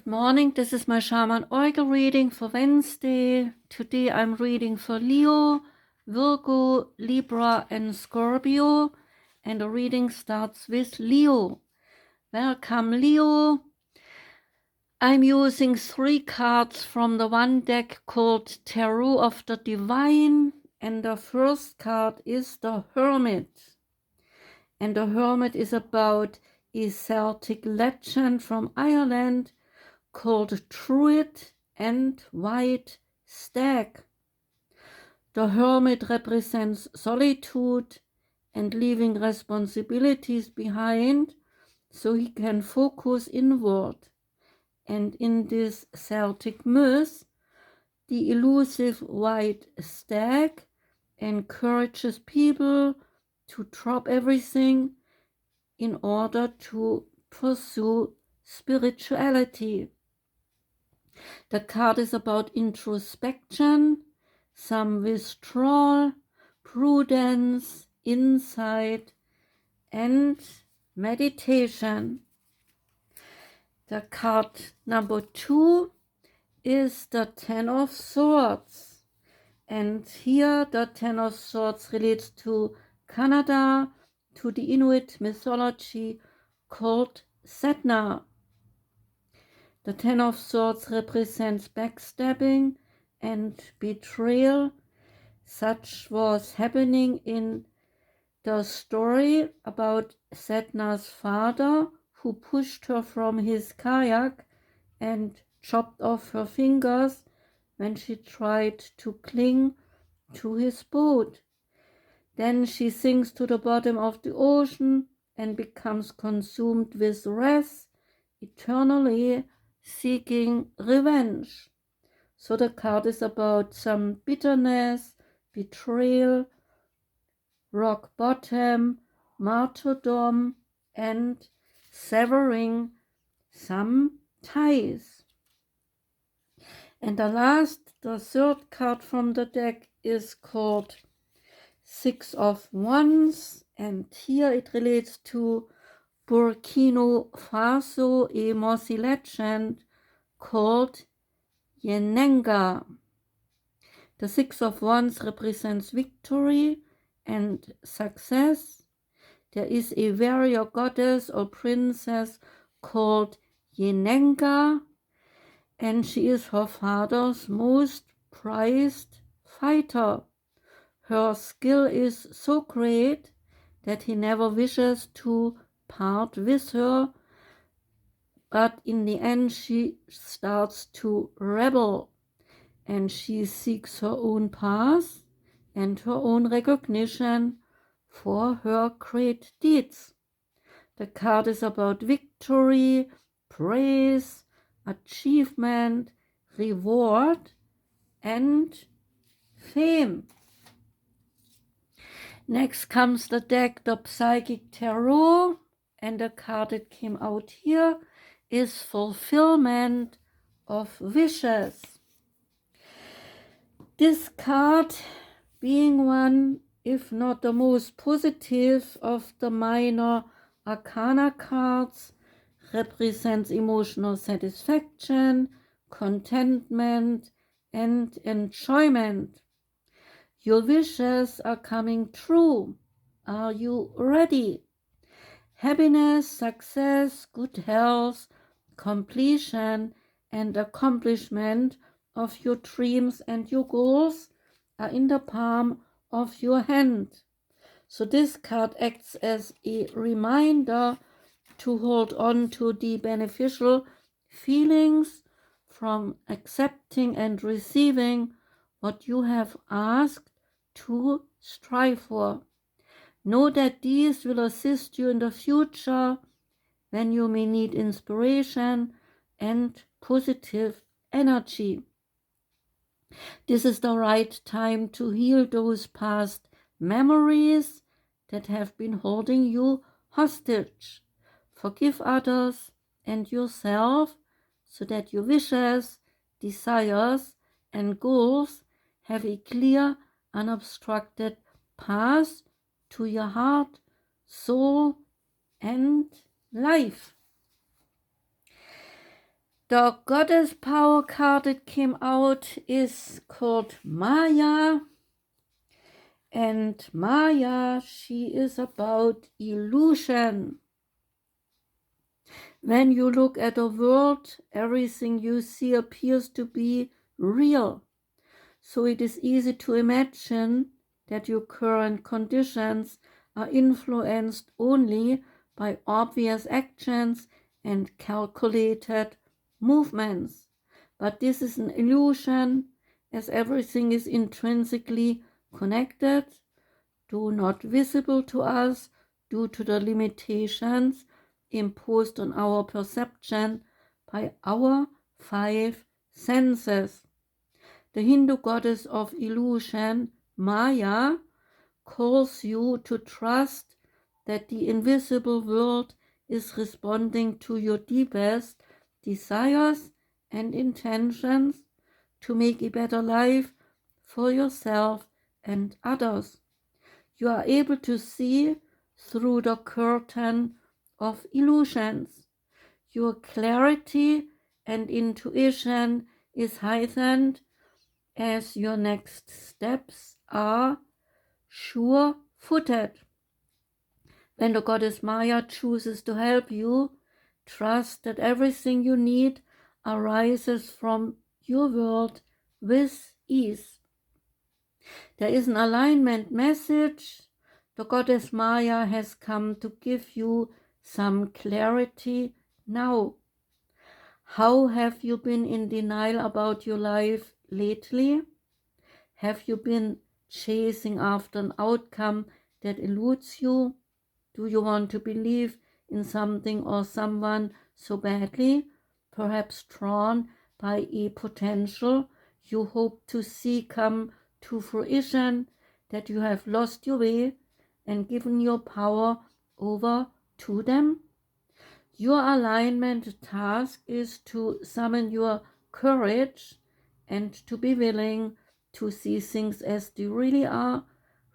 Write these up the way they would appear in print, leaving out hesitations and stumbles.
Good morning, this is my Shaman Oracle reading for Wednesday. Today I'm reading for Leo, Virgo, Libra and Scorpio, and the reading starts with Leo. Welcome, Leo. I'm using 3 cards from the one deck called Tarot of the Divine, and the first card is the Hermit. And the Hermit is about a Celtic legend from Ireland called Druid and White Stag. The Hermit represents solitude and leaving responsibilities behind so he can focus inward. And in this Celtic myth, the elusive white stag encourages people to drop everything in order to pursue spirituality. The card is about introspection, some withdrawal, prudence, insight, and meditation. The card number 2 is the Ten of Swords. And here the Ten of Swords relates to Canada, to the Inuit mythology called Sedna. The Ten of Swords represents backstabbing and betrayal. Such was happening in the story about Sedna's father, who pushed her from his kayak and chopped off her fingers when she tried to cling to his boat. Then she sinks to the bottom of the ocean and becomes consumed with wrath, eternally seeking revenge. So the card is about some bitterness, betrayal, rock bottom, martyrdom, and severing some ties. And the third card from the deck is called Six of Wands, and here it relates to Burkina Faso, a Mosi legend called Yenenga. The Six of Wands represents victory and success. There is a warrior goddess or princess called Yenenga, and she is her father's most prized fighter. Her skill is so great that he never wishes to part with her, but in the end she starts to rebel, and she seeks her own path and her own recognition for her great deeds. The card is about victory, praise, achievement, reward, and fame. Next comes the deck, the Psychic Tarot, and the card that came out here is Fulfillment of Wishes. This card, being one, if not the most positive of the minor arcana cards, represents emotional satisfaction, contentment, and enjoyment. Your wishes are coming true. Are you ready? Happiness, success, good health, completion, and accomplishment of your dreams and your goals are in the palm of your hand. So this card acts as a reminder to hold on to the beneficial feelings from accepting and receiving what you have asked to strive for. Know that these will assist you in the future when you may need inspiration and positive energy. This is the right time to heal those past memories that have been holding you hostage. Forgive others and yourself so that your wishes, desires, and goals have a clear, unobstructed path to your heart, soul, and life. The goddess power card that came out is called Maya. And Maya, she is about illusion. When you look at the world, everything you see appears to be real. So it is easy to imagine that your current conditions are influenced only by obvious actions and calculated movements. But this is an illusion, as everything is intrinsically connected, though not visible to us due to the limitations imposed on our perception by our five senses. The Hindu goddess of illusion, Maya, calls you to trust that the invisible world is responding to your deepest desires and intentions to make a better life for yourself and others. You are able to see through the curtain of illusions. Your clarity and intuition is heightened as your next steps are sure-footed. When the goddess Maya chooses to help you, trust that everything you need arises from your world with ease. There is an alignment message. The goddess Maya has come to give you some clarity now. How have you been in denial about your life lately? Have you been chasing after an outcome that eludes you? Do you want to believe in something or someone so badly, perhaps drawn by a potential you hope to see come to fruition, that you have lost your way and given your power over to them? Your alignment task is to summon your courage and to be willing to see things as they really are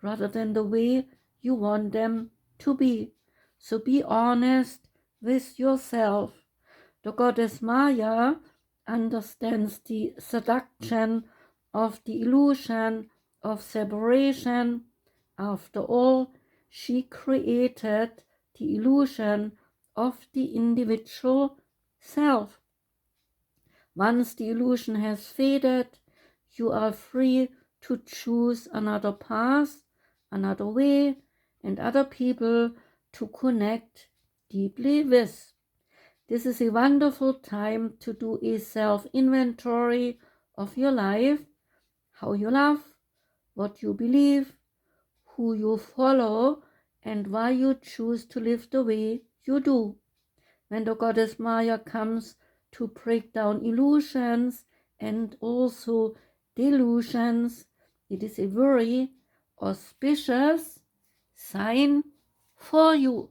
rather than the way you want them to be. So be honest with yourself. The goddess Maya understands the seduction of the illusion of separation. After all, she created the illusion of the individual self. Once the illusion has faded, you are free to choose another path, another way, and other people to connect deeply with. This is a wonderful time to do a self-inventory of your life, how you love, what you believe, who you follow, and why you choose to live the way you do. When the goddess Maya comes to break down illusions and also delusions, it is a very auspicious sign for you.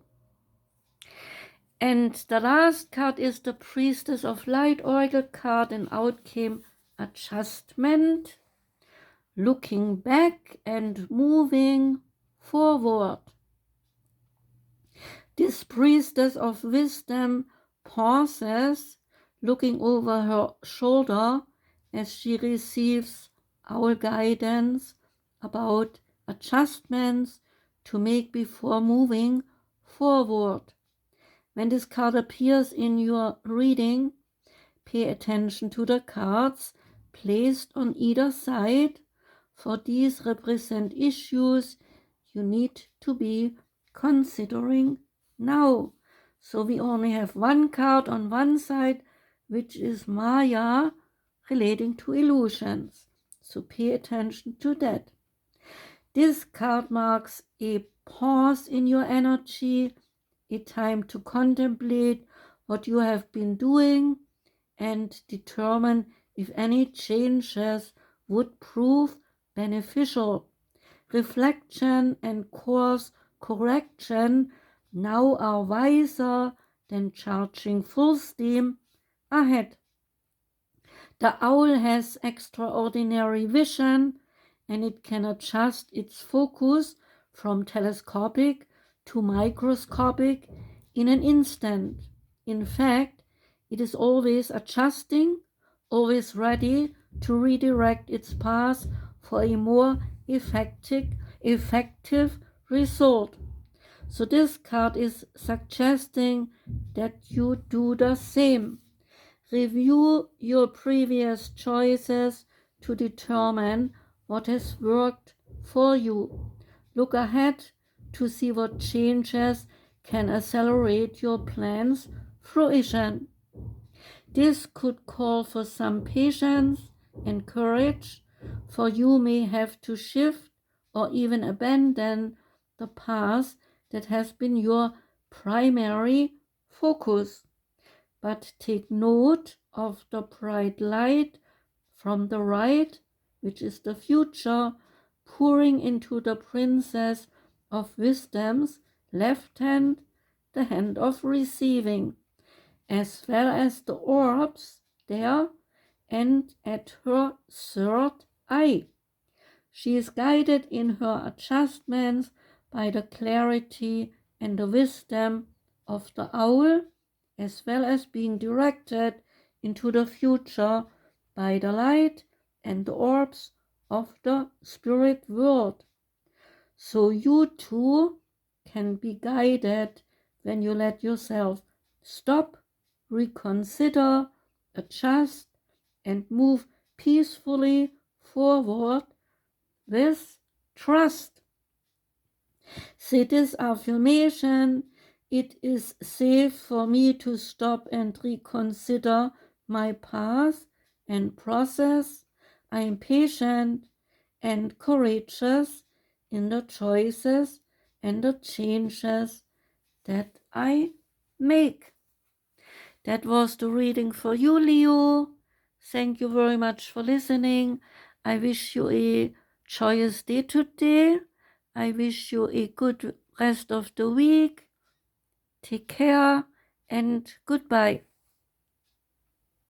And the last card is the Priestess of Light Oracle card, and out came adjustment, looking back and moving forward. This priestess of wisdom pauses, looking over her shoulder as she receives our guidance about adjustments to make before moving forward. When this card appears in your reading, pay attention to the cards placed on either side, for these represent issues you need to be considering now. So we only have one card on one side, which is Maya, relating to illusions. So pay attention to that. This card marks a pause in your energy, a time to contemplate what you have been doing and determine if any changes would prove beneficial. Reflection and course correction now are wiser than charging full steam ahead. The owl has extraordinary vision, and it can adjust its focus from telescopic to microscopic in an instant. In fact, It is always adjusting, always ready to redirect its path for a more effective result. So this card is suggesting that you do the same. Review your previous choices to determine what has worked for you. Look ahead to see what changes can accelerate your plan's fruition. This could call for some patience and courage, for you may have to shift or even abandon the path that has been your primary focus. But take note of the bright light from the right, which is the future, pouring into the Princess of Wisdom's left hand, the hand of receiving, as well as the orbs there and at her third eye. She is guided in her adjustments by the clarity and the wisdom of the owl, as well as being directed into the future by the light and the orbs of the spirit world. So you too can be guided when you let yourself stop, reconsider, adjust, and move peacefully forward with trust. Say this affirmation: it is safe for me to stop and reconsider my path and process. I am patient and courageous in the choices and the changes that I make. That was the reading for you, Leo. Thank you very much for listening. I wish you a joyous day today. I wish you a good rest of the week. Take care and goodbye.